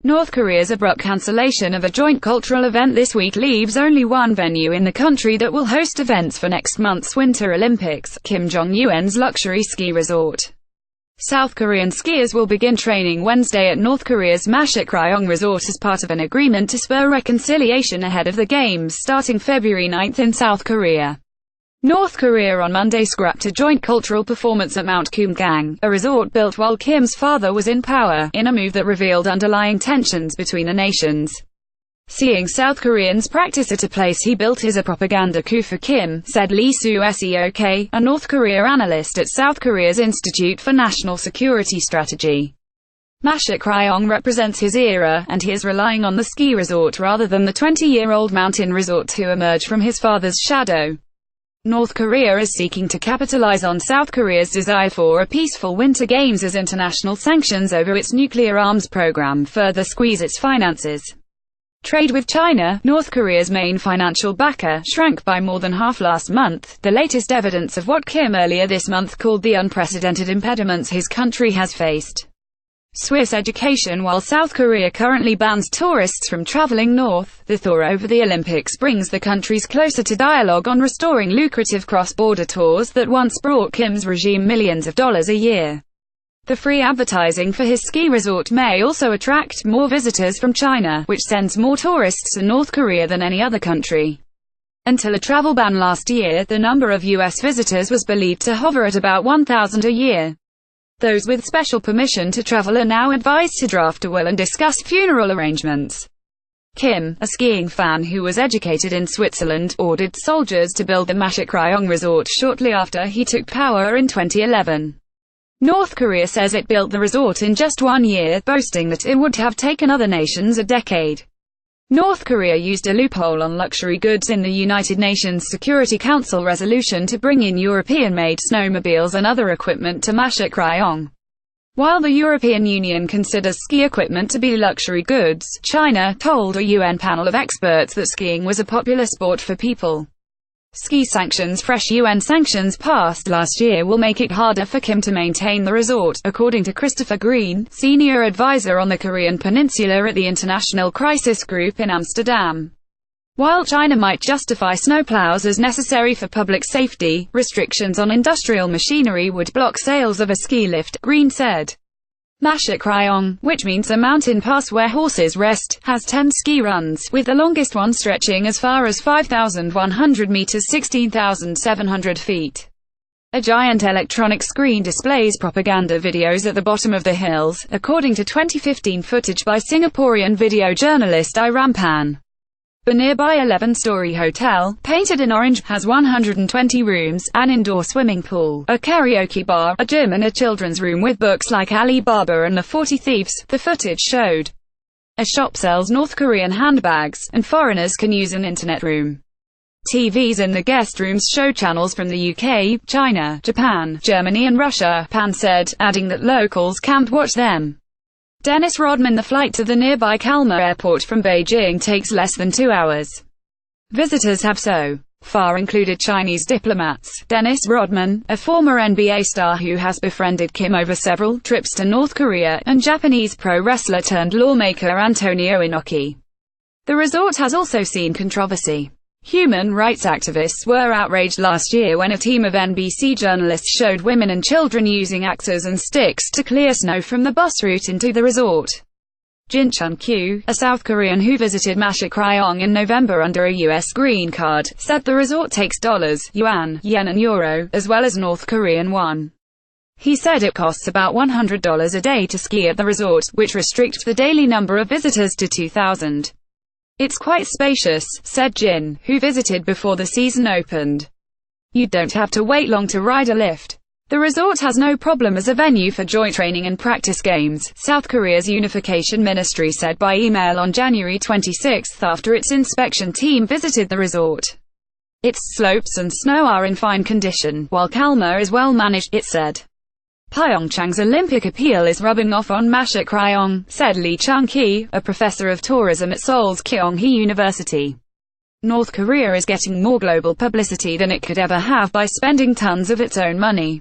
North Korea's abrupt cancellation of a joint cultural event this week leaves only one venue in the country that will host events for next month's Winter Olympics, Kim Jong Un's luxury ski resort. South Korean skiers will begin training Wednesday at North Korea's Masikryong resort as part of an agreement to spur reconciliation ahead of the Games starting February 9 in South Korea. North Korea on Monday scrapped a joint cultural performance at Mount Kumgang, a resort built while Kim's father was in power, in a move that revealed underlying tensions between the nations. Seeing South Koreans practice at a place he built is a propaganda coup for Kim, said Lee Su-seok, a North Korea analyst at South Korea's Institute for National Security Strategy. Masikryong represents his era, and he is relying on the ski resort rather than the 20-year-old mountain resort to emerge from his father's shadow. North Korea is seeking to capitalize on South Korea's desire for a peaceful Winter Games as international sanctions over its nuclear arms program further squeeze its finances. Trade with China, North Korea's main financial backer, shrank by more than half last month, the latest evidence of what Kim earlier this month called the unprecedented impediments his country has faced. Swiss education. While South Korea currently bans tourists from traveling north, the thaw over the Olympics brings the countries closer to dialogue on restoring lucrative cross-border tours that once brought Kim's regime millions of dollars a year. The free advertising for his ski resort may also attract more visitors from China, which sends more tourists to North Korea than any other country. Until a travel ban last year, the number of U.S. visitors was believed to hover at about 1,000 a year. Those with special permission to travel are now advised to draft a will and discuss funeral arrangements. Kim, a skiing fan who was educated in Switzerland, ordered soldiers to build the Masikryong resort shortly after he took power in 2011. North Korea says it built the resort in just 1 year, boasting that it would have taken other nations a decade. North Korea used a loophole on luxury goods in the United Nations Security Council resolution to bring in European-made snowmobiles and other equipment to Masikryong. While the European Union considers ski equipment to be luxury goods, China told a UN panel of experts that skiing was a popular sport for people. Ski sanctions. Fresh UN sanctions passed last year will make it harder for Kim to maintain the resort, according to Christopher Green, senior advisor on the Korean Peninsula at the International Crisis Group in Amsterdam. While China might justify snowplows as necessary for public safety, restrictions on industrial machinery would block sales of a ski lift, Green said. Masikryong, which means a mountain pass where horses rest, has 10 ski runs, with the longest one stretching as far as 5,100 meters 16,700 feet. A giant electronic screen displays propaganda videos at the bottom of the hills, according to 2015 footage by Singaporean video journalist I Rampan. The nearby 11-story hotel, painted in orange, has 120 rooms, an indoor swimming pool, a karaoke bar, a gym and a children's room with books like Ali Baba and the 40 Thieves, the footage showed. A shop sells North Korean handbags, and foreigners can use an internet room. TVs in the guest rooms show channels from the UK, China, Japan, Germany and Russia, Pan said, adding that locals can't watch them. Dennis Rodman. The flight to the nearby Kalmar airport from Beijing takes less than 2 hours. Visitors have so far included Chinese diplomats. Dennis Rodman, a former NBA star who has befriended Kim over several trips to North Korea, and Japanese pro wrestler turned lawmaker Antonio Inoki. The resort has also seen controversy. Human rights activists were outraged last year when a team of NBC journalists showed women and children using axes and sticks to clear snow from the bus route into the resort. Jin Chun-kyu, a South Korean who visited Masikryong in November under a U.S. green card, said the resort takes dollars, yuan, yen and euro, as well as North Korean won. He said it costs about $100 a day to ski at the resort, which restricts the daily number of visitors to 2,000. It's quite spacious, said Jin, who visited before the season opened. You don't have to wait long to ride a lift. The resort has no problem as a venue for joint training and practice games, South Korea's Unification Ministry said by email on January 26 after its inspection team visited the resort. Its slopes and snow are in fine condition, while Kalmar is well managed, it said. Pyeongchang's Olympic appeal is rubbing off on Masikryong, said Lee Chung-ki, a professor of tourism at Seoul's Kyung-hee University. North Korea is getting more global publicity than it could ever have by spending tons of its own money.